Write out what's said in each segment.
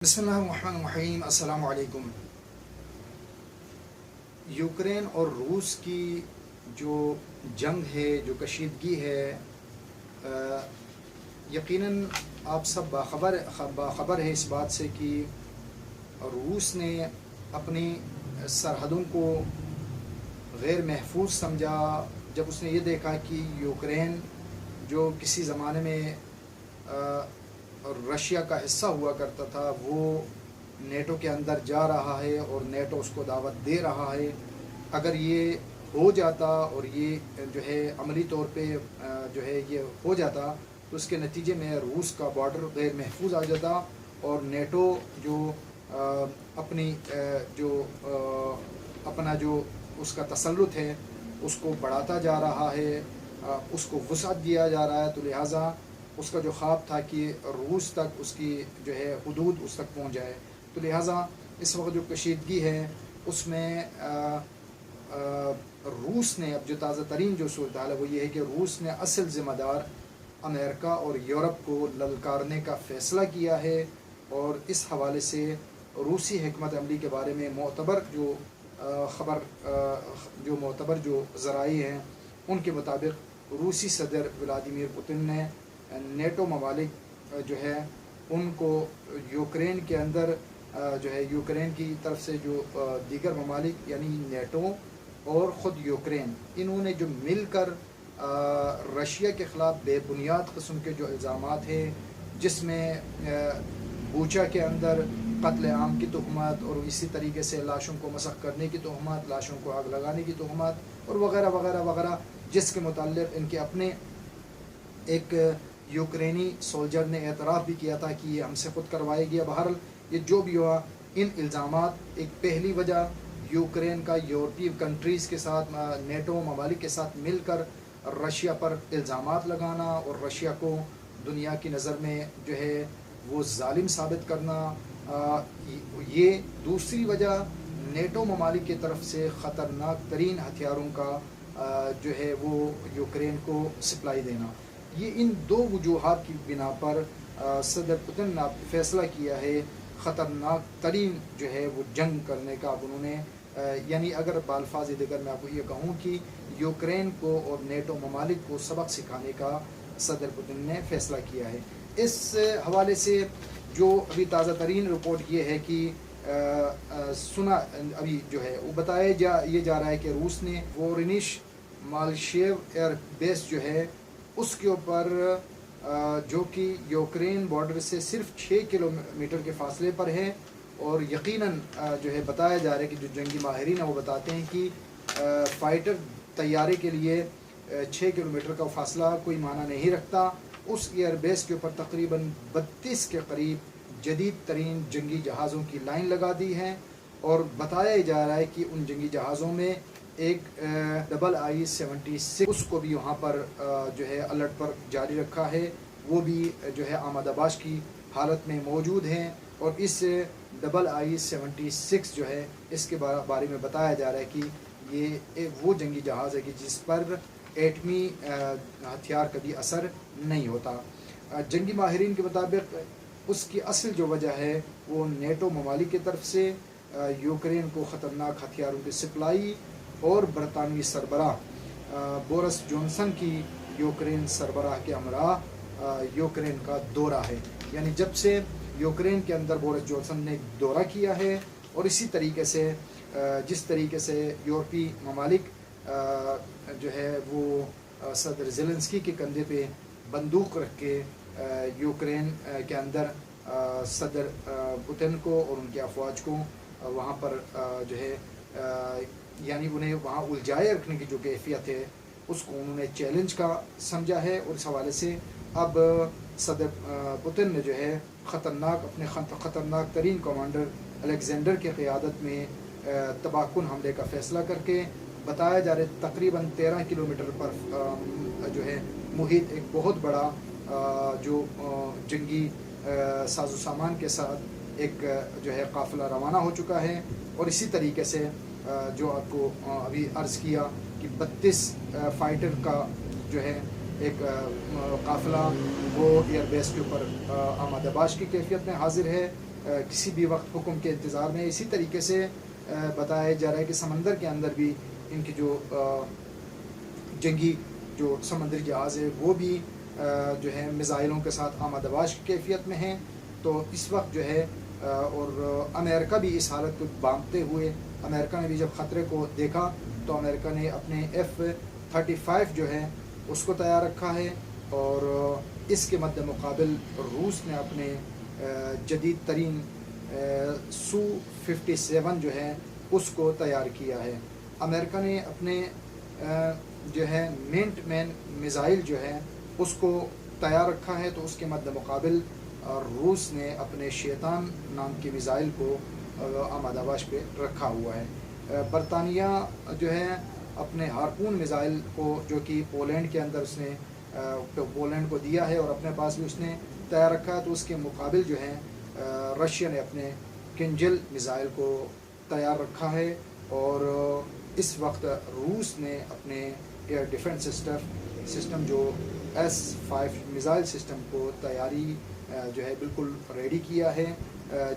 بسم اللہ الرحمن الرحیم۔ السلام علیکم۔ یوکرین اور روس کی جو جنگ ہے، جو کشیدگی ہے، یقیناً آپ سب باخبر ہے اس بات سے کہ روس نے اپنی سرحدوں کو غیر محفوظ سمجھا جب اس نے یہ دیکھا کہ یوکرین جو کسی زمانے میں رشیا کا حصہ ہوا کرتا تھا، وہ نیٹو کے اندر جا رہا ہے اور نیٹو اس کو دعوت دے رہا ہے۔ اگر یہ ہو جاتا اور یہ جو ہے عملی طور پہ جو ہے یہ ہو جاتا تو اس کے نتیجے میں روس کا بارڈر غیر محفوظ آ جاتا اور نیٹو جو اپنا جو اس کا تسلط ہے اس کو بڑھاتا جا رہا ہے، اس کو وسعت دیا جا رہا ہے، تو لہٰذا اس کا جو خواب تھا کہ روس تک اس کی جو ہے حدود اس تک پہنچ جائے، تو لہٰذا اس وقت جو کشیدگی ہے اس میں روس نے اب جو تازہ ترین جو صورتحال ہے وہ یہ ہے کہ روس نے اصل ذمہ دار امریکہ اور یورپ کو للکارنے کا فیصلہ کیا ہے، اور اس حوالے سے روسی حکمت عملی کے بارے میں معتبر جو ذرائع ہیں ان کے مطابق روسی صدر ولادیمیر پوتن نے نیٹو ممالک جو ہے ان کو یوکرین کے اندر جو ہے یوکرین کی طرف سے جو دیگر ممالک یعنی نیٹو اور خود یوکرین، انہوں نے جو مل کر رشیا کے خلاف بے بنیاد قسم کے جو الزامات ہیں، جس میں بوچا کے اندر قتل عام کی تہمات اور اسی طریقے سے لاشوں کو مسخ کرنے کی تہمات، لاشوں کو آگ لگانے کی تہمات اور وغیرہ وغیرہ وغیرہ، جس کے متعلق ان کے اپنے ایک یوکرینی سولجر نے اعتراف بھی کیا تھا کہ یہ ہم سے خود کروایا گیا۔ بہرحال یہ جو بھی ہوا، ان الزامات ایک پہلی وجہ یوکرین کا یورپی کنٹریز کے ساتھ، نیٹو ممالک کے ساتھ مل کر رشیا پر الزامات لگانا اور رشیا کو دنیا کی نظر میں جو ہے وہ ظالم ثابت کرنا، یہ دوسری وجہ نیٹو ممالک کی طرف سے خطرناک ترین ہتھیاروں کا جو ہے وہ یوکرین کو سپلائی دینا۔ یہ ان دو وجوہات کی بنا پر صدر پوتن نے فیصلہ کیا ہے خطرناک ترین جو ہے وہ جنگ کرنے کا۔ اب انہوں نے یعنی اگر بالفاظ دیگر میں آپ کو یہ کہوں کہ یوکرین کو اور نیٹو ممالک کو سبق سکھانے کا صدر پوتن نے فیصلہ کیا ہے۔ اس حوالے سے جو ابھی تازہ ترین رپورٹ یہ ہے کہ ابھی جو ہے وہ بتایا یہ جا رہا ہے کہ روس نے وورنیش مالشیو ایئر بیس جو ہے اس کے اوپر جو کہ یوکرین بارڈر سے صرف 6 کلومیٹر کے فاصلے پر ہے، اور یقیناً جو ہے بتایا جا رہا ہے کہ جو جنگی ماہرین ہیں وہ بتاتے ہیں کہ فائٹر طیارے کے لیے 6 کلومیٹر کا فاصلہ کوئی معنی نہیں رکھتا۔ اس ایئر بیس کے اوپر تقریباً 32 کے قریب جدید ترین جنگی جہازوں کی لائن لگا دی ہے، اور بتایا جا رہا ہے کہ ان جنگی جہازوں میں ایک I-76 اس کو بھی وہاں پر جو ہے الرٹ پر جاری رکھا ہے، وہ بھی جو ہے آمادہ باش کی حالت میں موجود ہیں، اور اس I-76 جو ہے اس کے بارے میں بتایا جا رہا ہے کہ یہ وہ جنگی جہاز ہے کہ جس پر ایٹمی ہتھیار کبھی اثر نہیں ہوتا۔ جنگی ماہرین کے مطابق اس کی اصل جو وجہ ہے وہ نیٹو ممالک کی طرف سے یوکرین کو خطرناک ہتھیاروں کی سپلائی اور برطانوی سربراہ بورس جانسن کی یوکرین سربراہ کے ہمراہ یوکرین کا دورہ ہے۔ یعنی جب سے یوکرین کے اندر بورس جانسن نے دورہ کیا ہے، اور اسی طریقے سے جس طریقے سے یورپی ممالک جو ہے وہ صدر زیلنسکی کے کندھے پہ بندوق رکھ کے یوکرین کے اندر صدر پوتن کو اور ان کی افواج کو وہاں پر جو ہے یعنی انہیں وہاں الجھائے رکھنے کی جو کیفیت ہے اس کو انہوں نے چیلنج کا سمجھا ہے، اور اس حوالے سے اب صدر پوتن نے جو ہے اپنے خطرناک ترین کمانڈر الیگزینڈر کی قیادت میں تباہ کن حملے کا فیصلہ کر کے بتایا جا رہا ہے تقریباً 13 کلومیٹر پر جو ہے محیط ایک بہت بڑا جو جنگی ساز و سامان کے ساتھ ایک جو ہے قافلہ روانہ ہو چکا ہے، اور اسی طریقے سے جو آپ کو ابھی عرض کیا کہ 32 فائٹر کا جو ہے ایک قافلہ وہ ایئر بیس کے اوپر آمادہ باش کی کیفیت میں حاضر ہے، کسی بھی وقت حکم کے انتظار میں. اسی طریقے سے بتایا جا رہا ہے کہ سمندر کے اندر بھی ان کی جو جنگی جو سمندری جہاز ہے وہ بھی جو ہے میزائلوں کے ساتھ آمادواش کی کیفیت میں ہیں. تو اس وقت جو ہے اور امریکہ بھی اس حالت کو بانٹتے ہوئے، امریکہ نے بھی جب خطرے کو دیکھا تو امریکہ نے اپنے F-35 جو ہے اس کو تیار رکھا ہے، اور اس کے مد مقابل روس نے اپنے جدید ترین Su-57 جو ہے اس کو تیار کیا ہے. امریکہ نے اپنے جو ہے مینٹ مین میزائل جو ہے اس کو تیار رکھا ہے، تو اس کے مد مقابل روس نے اپنے شیطان نام کے میزائل کو آمادواش پہ رکھا ہوا ہے. برطانیہ جو ہے اپنے ہارپون میزائل کو، جو کہ پولینڈ کے اندر اس نے پولینڈ کو دیا ہے اور اپنے پاس بھی اس نے تیار رکھا ہے، تو اس کے مقابل جو ہے رشیا نے اپنے کنجل میزائل کو تیار رکھا ہے. اور اس وقت روس نے اپنے ایئر ڈیفنس سسٹم جو S-5 میزائل سسٹم کو تیاری جو ہے بالکل ریڈی کیا ہے،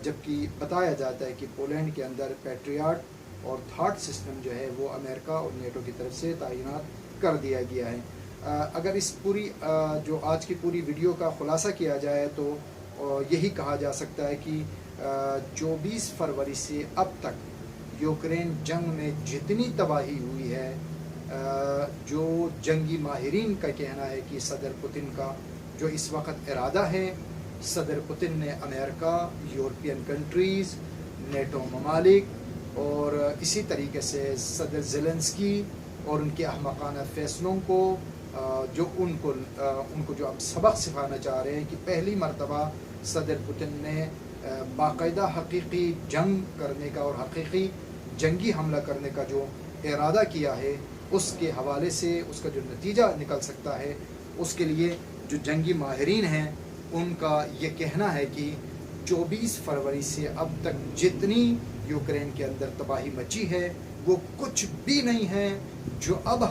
جبکہ بتایا جاتا ہے کہ پولینڈ کے اندر پیٹریاٹ اور تھاٹ سسٹم جو ہے وہ امریکہ اور نیٹو کی طرف سے تعینات کر دیا گیا ہے. اگر اس پوری جو آج کی پوری ویڈیو کا خلاصہ کیا جائے تو یہی کہا جا سکتا ہے کہ 24 فروری سے اب تک یوکرین جنگ میں جتنی تباہی ہوئی ہے، جو جنگی ماہرین کا کہنا ہے کہ صدر پوتن کا جو اس وقت ارادہ ہے، صدر پوتن نے امریکہ، یورپین کنٹریز، نیٹو ممالک اور اسی طریقے سے صدر زیلنسکی اور ان کے احمقانہ فیصلوں کو جو ان کو جو اب سبق سکھانا چاہ رہے ہیں کہ پہلی مرتبہ صدر پوتن نے باقاعدہ حقیقی جنگ کرنے کا اور حقیقی جنگی حملہ کرنے کا جو ارادہ کیا ہے، اس کے حوالے سے اس کا جو نتیجہ نکل سکتا ہے، اس کے لیے جو جنگی ماہرین ہیں ان کا یہ کہنا ہے کہ 24 فروری سے اب تک جتنی یوکرین کے اندر تباہی مچی ہے وہ کچھ بھی نہیں ہے جو اب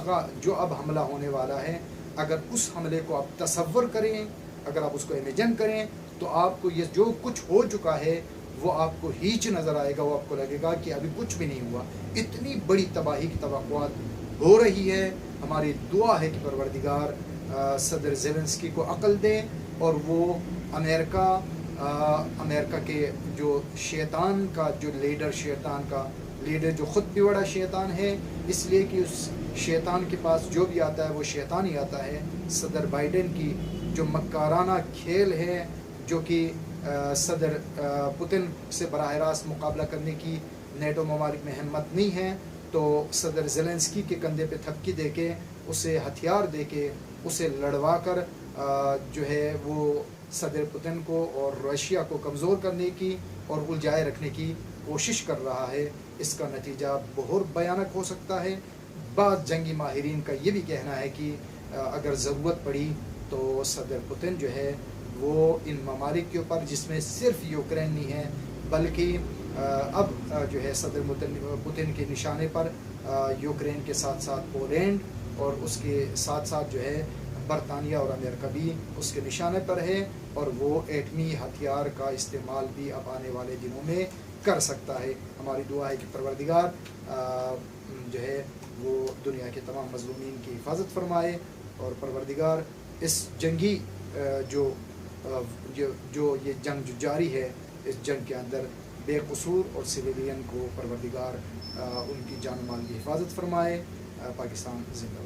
حملہ ہونے والا ہے. اگر اس حملے کو آپ تصور کریں، اگر آپ اس کو امیجن کریں، تو آپ کو یہ جو کچھ ہو چکا ہے وہ آپ کو ہیچ نظر آئے گا، وہ آپ کو لگے گا کہ ابھی کچھ بھی نہیں ہوا. اتنی بڑی تباہی کی توقعات ہو رہی ہے. ہماری دعا ہے کہ پروردگار صدر زیلنسکی کو عقل دے اور وہ امریکہ کے جو شیطان کا جو لیڈر جو خود بھی بڑا شیطان ہے، اس لیے کہ اس شیطان کے پاس جو بھی آتا ہے وہ شیطان ہی آتا ہے. صدر بائیڈن کی جو مکارانہ کھیل ہے، جو کہ صدر پوتن سے براہ راست مقابلہ کرنے کی نیٹو ممالک میں ہمت نہیں ہے، تو صدر زیلنسکی کے کندھے پہ تھپکی دے کے، اسے ہتھیار دے کے، اسے لڑوا کر جو ہے وہ صدر پوتن کو اور رشیا کو کمزور کرنے کی اور الجھائے رکھنے کی کوشش کر رہا ہے. اس کا نتیجہ بہت بھیانک ہو سکتا ہے. بعض جنگی ماہرین کا یہ بھی کہنا ہے کہ اگر ضرورت پڑی تو صدر پوتن جو ہے وہ ان ممالک کے اوپر، جس میں صرف یوکرین نہیں ہے بلکہ اب جو ہے صدر پوتن کے نشانے پر یوکرین کے ساتھ ساتھ پولینڈ اور اس کے ساتھ ساتھ جو ہے برطانیہ اور امریکہ بھی اس کے نشانے پر ہے، اور وہ ایٹمی ہتھیار کا استعمال بھی اب آنے والے دنوں میں کر سکتا ہے. ہماری دعا ہے کہ پروردگار جو ہے وہ دنیا کے تمام مظلومین کی حفاظت فرمائے، اور پروردگار اس جنگی جو یہ جنگ جو جاری ہے، اس جنگ کے اندر بے قصور اور سویلین کو پروردگار ان کی جان و مال کی حفاظت فرمائے. پاکستان زندہ باد.